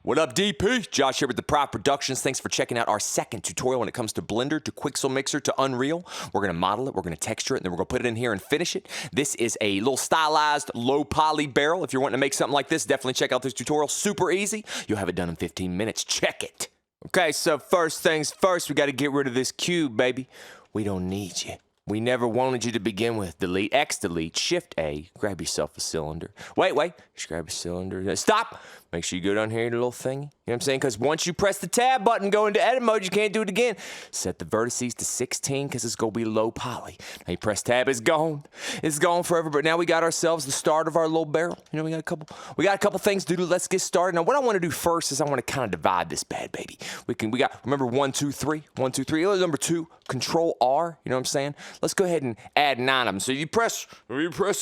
What up, DP? Josh here with DepriveD Productions. Thanks for checking out our second tutorial when it comes to Blender to Quixel Mixer to Unreal. We're going to model it, we're going to texture it, and then we're going to put it in here and finish it. This is a little stylized, low poly barrel. If you're wanting to make something like this, definitely check out this tutorial. Super easy. You'll have it done in 15 minutes. Check it. Okay, so first things first, we got to get rid of this cube, baby. We don't need you. We never wanted you to begin with. Delete, X delete, Shift A, grab yourself a cylinder. Wait, just grab a cylinder. Stop! Make sure you go down here to the little thingy. You know what I'm saying? Because once you press the tab button, go into edit mode, you can't do it again. Set the vertices to 16 because it's going to be low poly. Now you press tab, it's gone. It's gone forever. But now we got ourselves the start of our little barrel. You know, we got a couple things to do. Let's get started. Now what I want to do first is I want to kind of divide this bad baby. We got, remember 1, 2, 3? 1, 2, 3. Number 2, Control R. You know what I'm saying? Let's go ahead and add 9 of them. So you press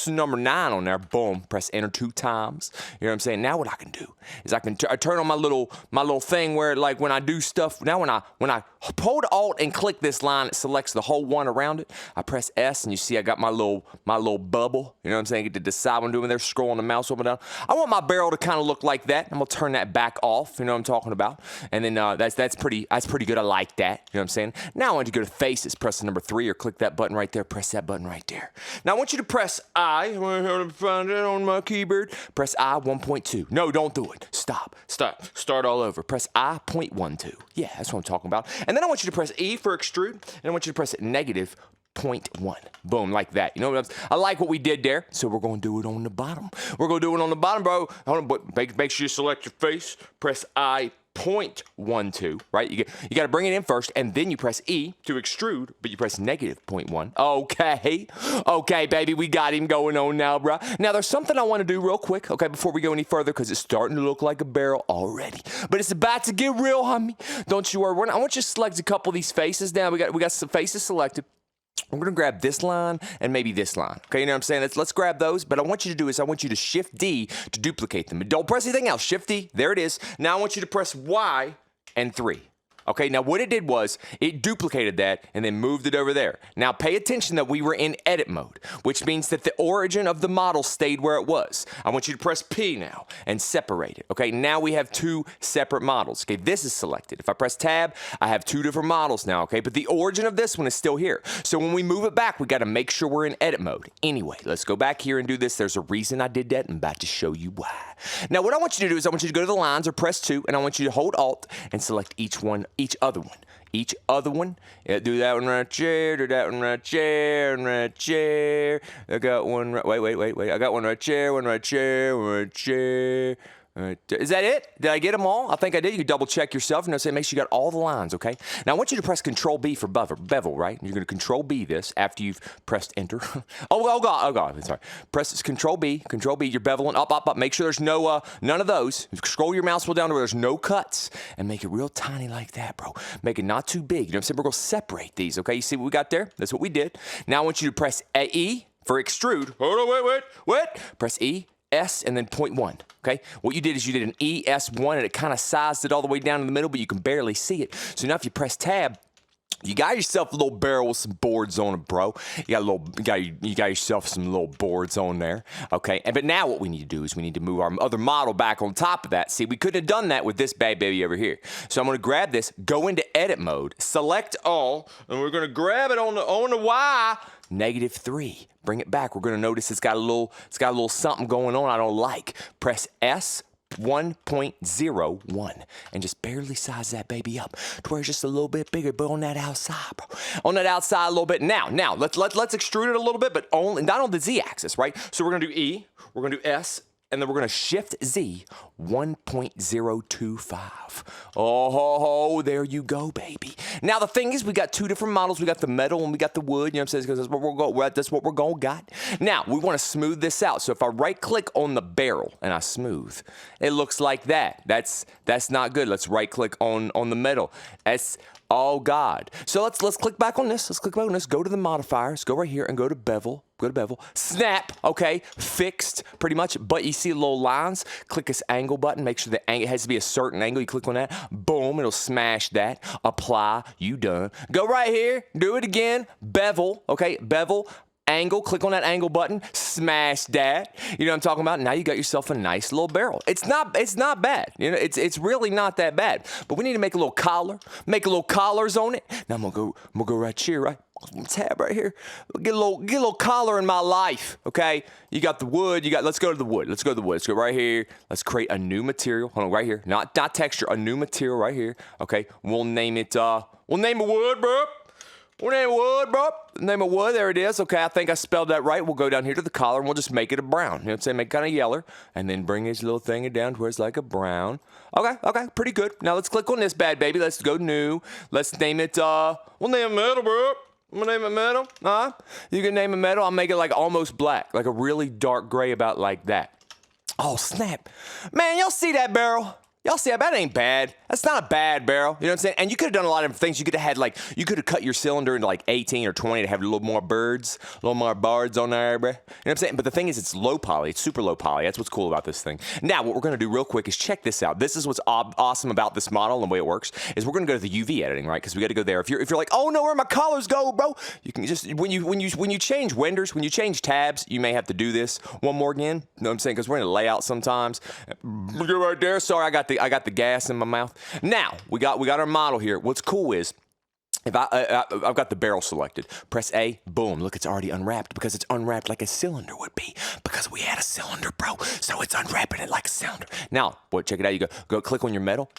number 9 on there, boom, press enter 2 times. You know what I'm saying? Now what I can do is I turn on my little thing where, like, when I do stuff, now when I hold Alt and click this line, it selects the whole one around it. I press S and you see I got my little bubble. You know what I'm saying? I get to decide what I'm doing there, scrolling the mouse up and down. I want my barrel to kind of look like that. I'm gonna turn that back off. You know what I'm talking about? And then that's pretty good. I like that. You know what I'm saying? Now I want you to go to faces, press the number 3 or click that button right there. Press that button right there. Now I want you to press I. I'm gonna find it on my keyboard. Press I 1.2. No, don't do it. Stop. Start all over. Press I 0.12. Yeah, that's what I'm talking about. And then I want you to press E for extrude, and I want you to press negative 0.1. Boom, like that. You know what I like what we did there, so we're going to do it on the bottom. We're going to do it on the bottom, bro. Hold on, but make sure you select your face. Press I 0.12, right? You got to bring it in first, and then you press E to extrude, but you press negative 0.1. Okay, baby, we got him going on now, bro. Now, there's something I want to do real quick, okay, before we go any further, because it's starting to look like a barrel already. But it's about to get real, homie. Don't you worry. I want you to select a couple of these faces now. We got some faces selected. We're going to grab this line and maybe this line. Okay, you know what I'm saying? Let's grab those. But I want you to do is I want you to Shift D to duplicate them. Don't press anything else. Shift D. There it is. Now I want you to press Y and 3. Okay, now what it did was it duplicated that and then moved it over there. Now pay attention that we were in edit mode, which means that the origin of the model stayed where it was. I want you to press P now and separate it. Okay, now we have 2 separate models. Okay, this is selected. If I press tab, I have 2 different models now, okay? But the origin of this one is still here. So when we move it back, we got to make sure we're in edit mode. Anyway, let's go back here and do this. There's a reason I did that. I'm about to show you why. Now what I want you to do is I want you to go to the lines or press 2, and I want you to hold Alt and select each other one. Yeah, do that one right there, do that one right there, and right there. I got one right, wait. I got one right there, one right there, one right there. Right there. Is that it? Did I get them all? I think I did. You can double check yourself. You know, say make sure you got all the lines, okay? Now I want you to press Control B for bevel, right? You're going to Control B this after you've pressed Enter. oh God, sorry. Press Control B. You're beveling up. Make sure there's no none of those. Scroll your mouse wheel down to where there's no cuts and make it real tiny like that, bro. Make it not too big. You know what I'm saying? We're going to separate these, okay? You see what we got there? That's what we did. Now I want you to press E for extrude. Hold on, wait. Press E. S and then 0.1, okay? What you did is you did an ES1 and it kind of sized it all the way down in the middle, but you can barely see it. So now if you press tab, you got yourself a little barrel with some boards on it, bro. You got yourself some little boards on there, okay? But now what we need to do is we need to move our other model back on top of that. See, we couldn't have done that with this bad baby over here. So I'm gonna grab this, go into edit mode, select all, and we're gonna grab it on the Y, -3. Bring it back. We're gonna notice it's got a little something going on I don't like. Press S 1.01 and just barely size that baby up to where it's just a little bit bigger, but on that outside, bro. On that outside a little bit. Now let's extrude it a little bit, but only not on the Z-axis, right? So we're gonna do E, we're gonna do S, and then we're going to Shift Z 1.025. Oh, there you go, baby. Now, the thing is, we got 2 different models. We got the metal and we got the wood. You know what I'm saying? Because that's what we're going to got. Now, we want to smooth this out. So if I right-click on the barrel and I smooth, it looks like that. That's not good. Let's right-click on the metal. Oh, God. So let's click back on this. Go to the modifiers. Go right here and go to bevel. Snap, okay, fixed, pretty much. But you see little lines. Click this angle button. Make sure the angle, it has to be a certain angle. You click on that. Boom, it'll smash that. Apply, you done. Go right here. Do it again. Bevel, okay, bevel. Angle, click on that angle button, smash that. You know what I'm talking about? Now you got yourself a nice little barrel. It's not bad. You know, it's really not that bad. But we need to make a little collar, make a little collars on it. Now I'm gonna go right here, right? Tab right here. Get a little collar in my life. Okay? You got the wood, let's go to the wood. Let's go right here. Let's create a new material. Hold on, right here. Not texture, a new material right here. Okay, we'll name it wood, bro. We'll name it wood, bro. Name it wood. There it is. Okay, I think I spelled that right. We'll go down here to the collar and we'll just make it a brown. You know what I'm saying? Make it kind of yeller. And then bring this little thing down to where it's like a brown. Okay, pretty good. Now let's click on this bad baby. Let's go new. Let's name it, we'll name it metal, bro. I'm gonna name it metal. You can name it metal. I'll make it like almost black. Like a really dark gray about like that. Oh, snap. Man, y'all see that barrel? Y'all see that ain't bad. That's not a bad barrel. You know what I'm saying? And you could have done a lot of things. You could have had you could have cut your cylinder into like 18 or 20 to have a little more birds on there, bruh. You know what I'm saying? But the thing is, it's low poly. It's super low poly. That's what's cool about this thing. Now, what we're gonna do real quick is check this out. This is what's awesome about this model and the way it works is we're gonna go to the UV editing, right? Because we got to go there. If you're like, oh no, where my colors go, bro? You can just when you change renders, when you change tabs, you may have to do this one more again. You know what I'm saying? Because we're in a layout sometimes. You're right there. Sorry, I got the gas in my mouth. Now we got our model here. What's cool is if I've got the barrel selected. Press A, boom. Look, it's already unwrapped because it's unwrapped like a cylinder would be because we had a cylinder, bro. So it's unwrapping it like a cylinder. Now, boy, check it out. You go click on your metal,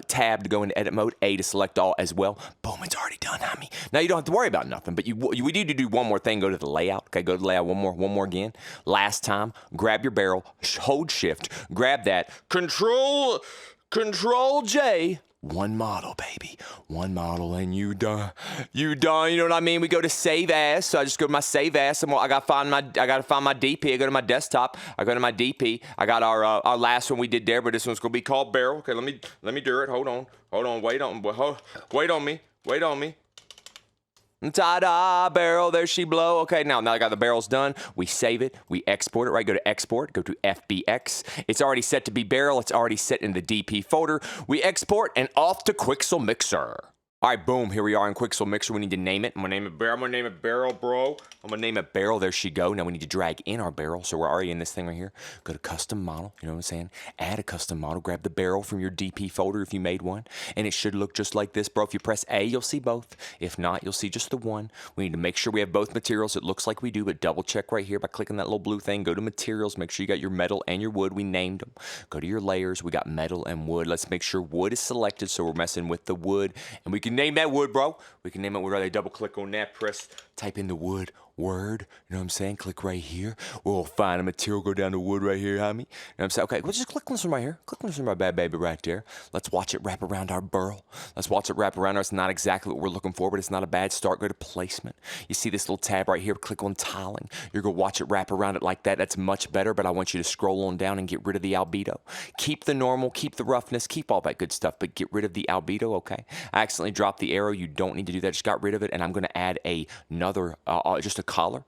tab to go into edit mode, A to select all as well. Boom, it's already done, homie. Now you don't have to worry about nothing, but we need to do one more thing. Go to the layout. Okay, go to the layout one more again. Last time, grab your barrel, hold shift, grab that, Control J. One model, baby. One model, and you done. You know what I mean? We go to save as. So I just go to my save as. I gotta find my DP. I go to my desktop. I go to my DP. I got our last one we did there, but this one's gonna be called barrel. Okay, let me do it. Hold on. Wait on me. Ta-da, barrel, there she blow. Okay, now I got the barrels done. We save it, we export it, right? Go to export, go to FBX. It's already set to be barrel. It's already set in the DP folder. We export and off to Quixel Mixer. All right, boom, here we are in Quixel Mixer. We need to name it. I'm gonna name it barrel, bro. I'm gonna name it barrel. There she go. Now we need to drag in our barrel. So we're already in this thing right here. Go to custom model, you know what I'm saying? Add a custom model. Grab the barrel from your DP folder if you made one. And it should look just like this, bro. If you press A, you'll see both. If not, you'll see just the one. We need to make sure we have both materials. It looks like we do, but double check right here by clicking that little blue thing. Go to materials. Make sure you got your metal and your wood. We named them. Go to your layers. We got metal and wood. Let's make sure wood is selected. So we're messing with the wood. And we can name that wood, bro. We can name it wood. Right? Double click on that. Type in the wood word. You know what I'm saying? Click right here. We'll find a material. Go down to wood right here, homie. You know what I'm saying? Okay, well, just click on this one right here. Click on this one, my bad baby, right there. Let's watch it wrap around our burl. Let's watch it wrap around us. It's not exactly what we're looking for, but it's not a bad start. Go to placement. You see this little tab right here. Click on tiling. You're going to watch it wrap around it like that. That's much better, but I want you to scroll on down and get rid of the albedo. Keep the normal, keep the roughness, keep all that good stuff, but get rid of the albedo, okay? I accidentally dropped the arrow. You don't need to do that. Just got rid of it, and I'm going to add another, just a collar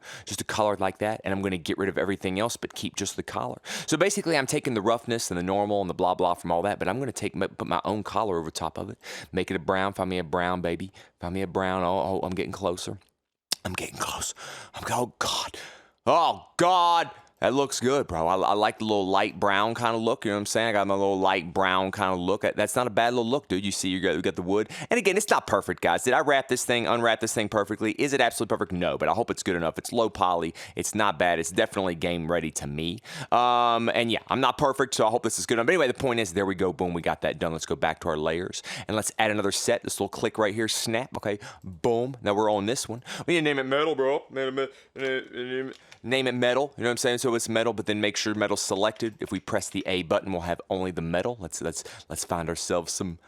like that, and I'm going to get rid of everything else but keep just the collar. So basically, I'm taking the roughness and the normal and the blah blah from all that, but I'm going to put my own collar over top of it, make it a brown. Find me a brown, baby. Find me a brown. Oh, I'm getting closer. I'm getting close. Oh God. That looks good, bro. I like the little light brown kind of look. You know what I'm saying? I got my little light brown kind of look. That's not a bad little look, dude. You see, you got the wood. And again, it's not perfect, guys. Did I unwrap this thing perfectly? Is it absolutely perfect? No, but I hope it's good enough. It's low poly. It's not bad. It's definitely game ready to me. And yeah, I'm not perfect, so I hope this is good enough. But anyway, the point is, there we go. Boom, we got that done. Let's go back to our layers. And let's add another set. This little click right here. Snap. Okay, boom. Now we're on this one. We need to name it metal, bro. Name it metal. You know what I'm saying? So it's metal, but then make sure metal's selected. If we press the A button, we'll have only the metal. Let's find ourselves some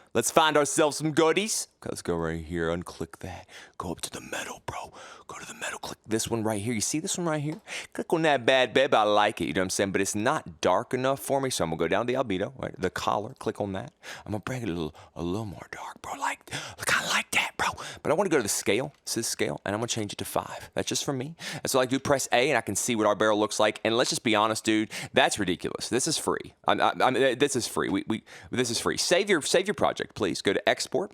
goodies. Okay, let's go right here, unclick that. Go up to the metal, bro. Go to the metal, click this one right here. You see this one right here? Click on that bad babe. I like it, you know what I'm saying? But it's not dark enough for me, so I'm gonna go down to the albedo, right? The collar, click on that. I'm gonna bring it a little more dark, bro. Kind of like that, bro. But I wanna go to the scale. This is scale, and I'm gonna change it to 5. That's just for me. And so I do press A, and I can see what our barrel looks like. And let's just be honest, dude, that's ridiculous. This is free. This is free. This is free. Save your project, please. Go to export.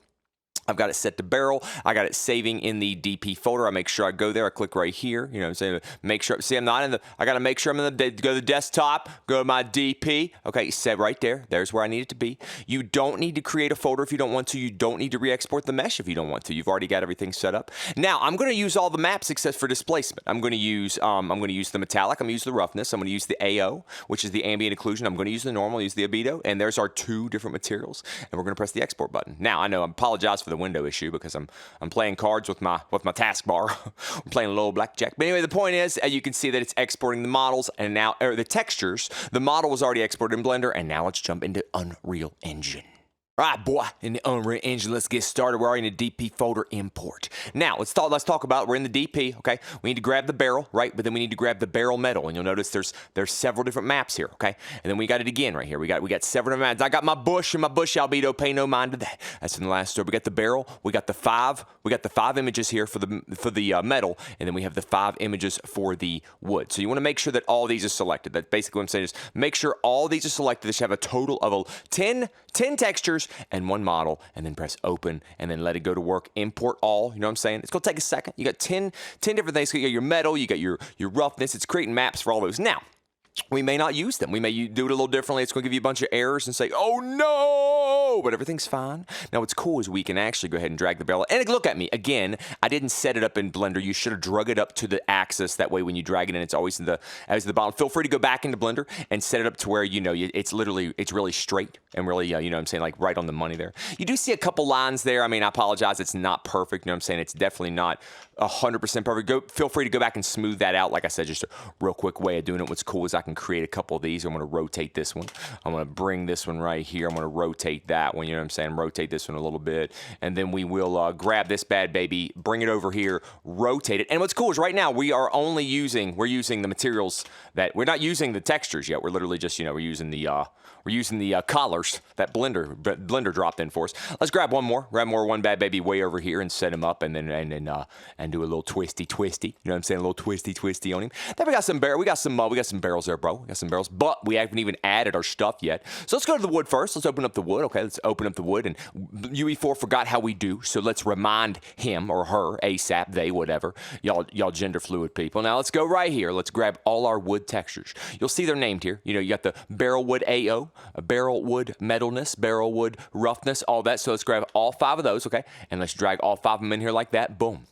I've got it set to barrel. I got it saving in the DP folder. I make sure I go there. I click right here. You know what I'm saying? Make sure, see, I'm not in the, I got to make sure I'm in the, go to the desktop, go to my DP. Okay, set right there. There's where I need it to be. You don't need to create a folder if you don't want to. You don't need to re-export the mesh if you don't want to. You've already got everything set up. Now, I'm going to use all the maps except for displacement. I'm going to use the metallic. I'm going to use the roughness. I'm going to use the AO, which is the ambient occlusion. I'm going to use the normal, use the albedo. And there's our 2 different materials. And we're going to press the export button. Now, I know, I apologize for the window issue because I'm playing cards with my taskbar. I'm playing a little blackjack. But anyway, the point is, you can see that it's exporting the models and now the textures. The model was already exported in Blender, and now let's jump into Unreal Engine. All right, boy, in the Unreal Engine, let's get started. We're already in the DP folder import. Now, let's talk about, we're in the DP, okay? We need to grab the barrel, right? But then we need to grab the barrel metal, and you'll notice there's several different maps here, okay? And then we got it again right here. We got several different maps. I got my bush and my bush albedo, pay no mind to that. That's in the last story. We got the barrel, we got the 5 images here for the metal, and then we have the 5 images for the wood. So you want to make sure that all these are selected. That's basically what I'm saying is make sure all these are selected. They should have a total of 10 textures and 1 model, and then press open, and then let it go to work. Import all, you know what I'm saying? It's gonna take a second. You got 10 different things. You got your metal, you got your roughness. It's creating maps for all those. Now, we may not use them. We may do it a little differently. It's going to give you a bunch of errors and say, oh no, but everything's fine. Now, what's cool is we can actually go ahead and drag the barrel. And look at me. Again, I didn't set it up in Blender. You should have drug it up to the axis. That way, when you drag it in, it's always the bottom. Feel free to go back into Blender and set it up to where, you know, it's really straight and really, you know what I'm saying, like right on the money there. You do see a couple lines there. I mean, I apologize. It's not perfect. You know what I'm saying? It's definitely not 100% perfect. Feel free to go back and smooth that out. Like I said, just a real quick way of doing it. What's cool is I can create a couple of these. I'm going to rotate this one. I'm going to bring this one right here. I'm going to rotate that one. You know what I'm saying? Rotate this one a little bit. And then we will grab this bad baby, bring it over here, rotate it. And what's cool is right now we're using the materials that, we're not using the textures yet. We're literally just, you know, we're using the collars that Blender dropped in for us. Let's grab one bad baby way over here and set him up, and do a little twisty. You know what I'm saying? A little twisty on him. Then we got some barrels there, bro. We got some barrels, but we haven't even added our stuff yet. So let's go to the wood first. Let's open up the wood. Okay, let's open up the wood. And UE4 forgot how we do, so let's remind him or her ASAP, they, whatever. Y'all gender fluid people. Now let's go right here. Let's grab all our wood textures. You'll see they're named here. You know, you got the barrel wood AO, a barrel wood metalness, barrel wood roughness, all that. So let's grab all 5 of those, okay? And let's drag all 5 of them in here like that. Boom.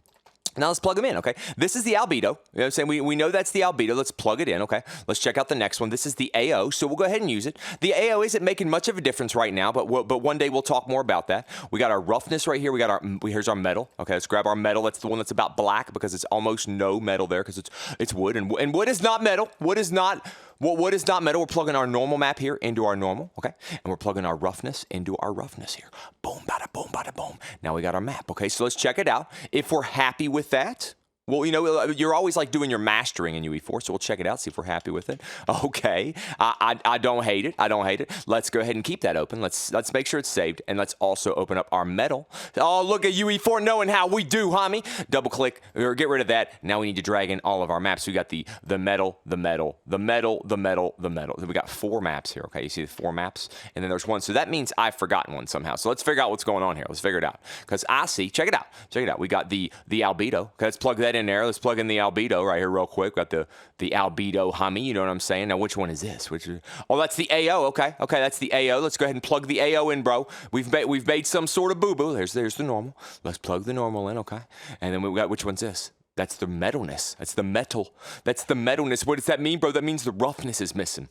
Now let's plug them in, okay? This is the albedo. You know what I'm saying? We know that's the albedo. Let's plug it in, okay? Let's check out the next one. This is the AO, so we'll go ahead and use it. The AO isn't making much of a difference right now, but one day we'll talk more about that. We got our roughness right here. Here's our metal. Okay, let's grab our metal. That's the one that's about black because it's almost no metal there because it's wood, and wood is not metal. Wood is not metal. We're plugging our normal map here into our normal, okay? And we're plugging our roughness into our roughness here. Boom, bada, boom, bada, boom. Now we got our map, okay? So let's check it out. If we're happy with that, well, you know, you're always like doing your mastering in UE4, so we'll check it out, see if we're happy with it. Okay, I don't hate it. I don't hate it. Let's go ahead and keep that open. Let's make sure it's saved, and let's also open up our metal. Oh, look at UE4 knowing how we do, homie. Double click or get rid of that. Now we need to drag in all of our maps. So we got the metal, the metal, the metal, the metal, the metal. We got 4 maps here. Okay, you see the 4 maps, and then there's one. So that means I've forgotten one somehow. So let's figure out what's going on here. Let's figure it out because I see. Check it out. Check it out. We got the albedo. Okay, let's plug that in there. Let's plug in the albedo right here real quick. Got the albedo homie, you know what I'm saying? Now, which one is this? Oh, that's the AO. Okay, that's the AO. Let's go ahead and plug the AO in, bro. We've made some sort of boo-boo. There's the normal. Let's plug the normal in, okay? And then we got, which one's this? That's the metalness. That's the metal. That's the metalness. What does that mean, bro? That means the roughness is missing.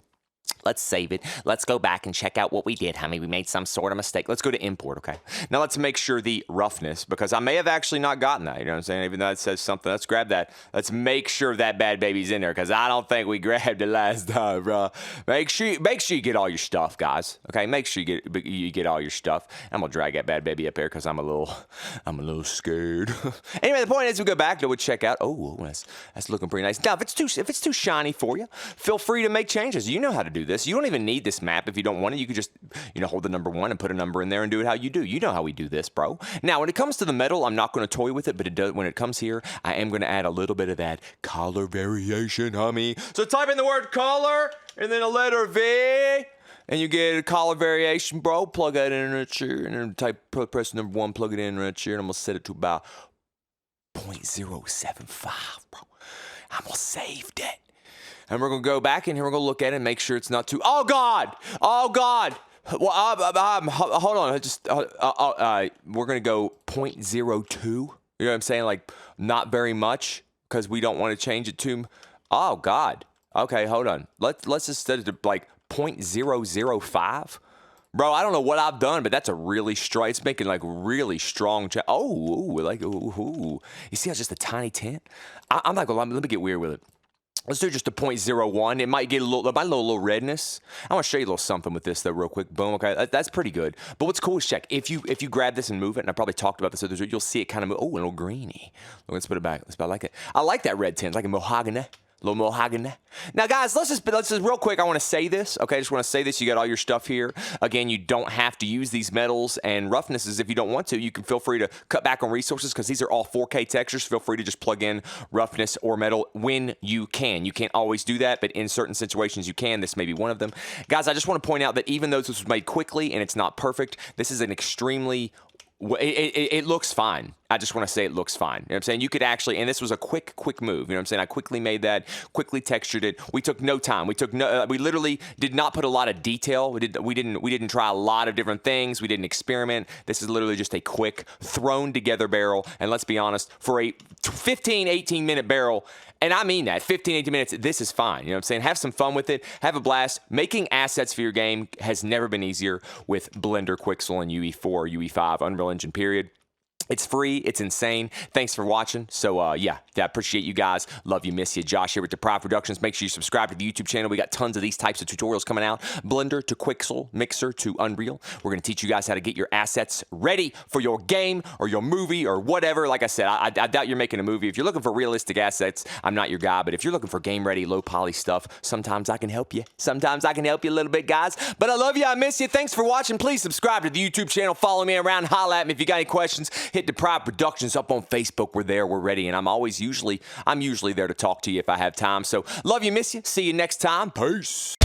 Let's save it. Let's go back and check out what we did, homie. We made some sort of mistake. Let's go to import, okay? Now let's make sure the roughness, because I may have actually not gotten that, you know what I'm saying? Even though it says something, let's grab that. Let's make sure that bad baby's in there, because I don't think we grabbed it last time, bro. Make sure you get all your stuff, guys, okay? Make sure you get all your stuff. I'm gonna drag that bad baby up here, because I'm a little scared. Anyway, the point is we go back, we'll check out. Oh, that's looking pretty nice. Now, if it's too shiny for you, feel free to make changes. You know how to do this. You don't even need this map if you don't want it. You could just, you know, hold the number 1 and put a number in there and do it how you do. You know how we do this, bro. Now, when it comes to the metal, I'm not going to toy with it, but when it comes here, I am going to add a little bit of that color variation, homie. So type in the word color and then a letter V. and you get a color variation, bro. Plug that in right here, and then press number 1, plug it in right here, and I'm gonna set it to about 0.075, bro. I'm gonna save that. And we're gonna go back in here, we're gonna look at it and make sure it's not too, oh God! Well, hold on, we're gonna go 0.02. You know what I'm saying? Like, not very much, because we don't want to change it to, oh God. Okay, hold on. Let's just set it to like 0.005. Bro, I don't know what I've done, but that's a really strong, it's making like really strong, ooh. You see how it's just a tiny tint? I'm not gonna lie, let me get weird with it. Let's do just a 0.01. It might get a little redness. I want to show you a little something with this though, real quick. Boom. Okay, that's pretty good. But what's cool is check. If you grab this and move it, and I probably talked about this, you'll see it kind of move. Oh, a little greeny. Let's put it back. I like it. I like that red tint. It's like a mahogany. Little mahogany. Now, guys, let's just real quick. I want to say this. Okay, I just want to say this. You got all your stuff here. Again, you don't have to use these metals and roughnesses if you don't want to. You can feel free to cut back on resources because these are all 4K textures. Feel free to just plug in roughness or metal when you can. You can't always do that, but in certain situations you can. This may be one of them. Guys, I just want to point out that even though this was made quickly and it's not perfect, this is an extremely it looks fine. I just want to say it looks fine. You know what I'm saying? You could actually, and this was a quick move. You know what I'm saying? I quickly made that, quickly textured it. We took no time. We literally did not put a lot of detail. We didn't try a lot of different things. We didn't experiment. This is literally just a quick thrown together barrel. And let's be honest, for a 15, 18 minute barrel, and I mean that, 15, 18 minutes, this is fine. You know what I'm saying? Have some fun with it. Have a blast. Making assets for your game has never been easier with Blender, Quixel, and UE4, UE5, Unreal Engine, period. It's free. It's insane. Thanks for watching. So, yeah, I appreciate you guys. Love you, miss you. Josh here with DepriveD Productions. Make sure you subscribe to the YouTube channel. We got tons of these types of tutorials coming out. Blender to Quixel, Mixer to Unreal. We're going to teach you guys how to get your assets ready for your game or your movie or whatever. Like I said, I doubt you're making a movie. If you're looking for realistic assets, I'm not your guy. But if you're looking for game-ready, low-poly stuff, sometimes I can help you. Sometimes I can help you a little bit, guys. But I love you. I miss you. Thanks for watching. Please subscribe to the YouTube channel. Follow me around. Holla at me if you got any questions. Hit DepriveD Productions up on Facebook. We're there. We're ready. And I'm usually there to talk to you if I have time. So love you, miss you. See you next time. Peace.